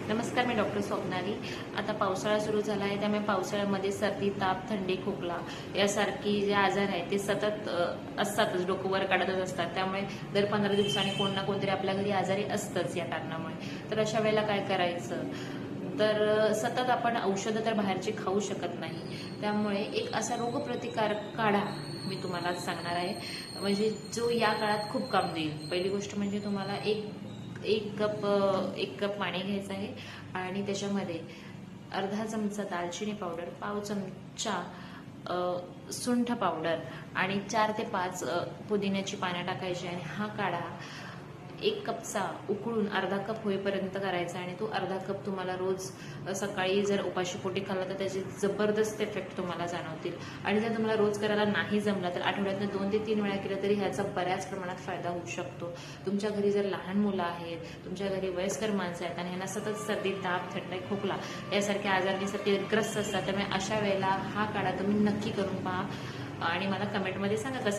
नमस्कार, मी डॉक्टर स्वप्नाली। आता पावसाळा सुरू झाला आहे, त्यामुळे पावसाळ्यामध्ये सर्दी, ताप, थंडी, खोकला यासारखी जे आजार आहेत ते सतत असतातच, डोकं वर काढतच असतात। त्यामुळे दर 15 दिवसांनी कोण ना कोणतरी आपल्या घरी आजारी असतंच या कारणामुळे। तर अशा वेळेला काय करायचं? तर सतत आपण औषधं तर बाहेरची खाऊ शकत नाही, त्यामुळे एक असा रोगप्रतिकारक काढा मी तुम्हाला सांगणार आहे, म्हणजे जो या काळात खूप काम देईल। पहिली गोष्ट म्हणजे तुम्हाला एक एक कप पाणी घ्यायचं आहे आणि त्याच्यामध्ये अर्धा चमचा दालचिनी पावडर, पाव चमचा सुंठ पावडर आणि 4 ते 5 पुदिन्याची पानं टाकायची आणि हा काढा 1 कपचा उकळून अर्धा कप होईपर्यंत करायचा आणि तो अर्धा कप तुम्हाला रोज सकाळी जर उपाशीपोटी खाल्ला तर त्याचे जबरदस्त इफेक्ट तुम्हाला जाणवतील। आणि जर तुम्हाला रोज करायला नाही जमला तर आठवड्यातून 2 ते 3 वेळा केलं तरी ह्याचा बऱ्याच प्रमाणात फायदा होऊ शकतो। तुमच्या घरी जर लहान मुलं आहेत, तुमच्या घरी वयस्कर माणसं आहेत आणि ह्यांना सतत सर्दी, ताप, थंडी, खोकला यासारख्या आजारांसाठी ग्रस्त असतात, त्यामुळे अशा वेळेला हा काढा तुम्ही नक्की करून पहा आणि मला कमेंटमध्ये सांगा कसं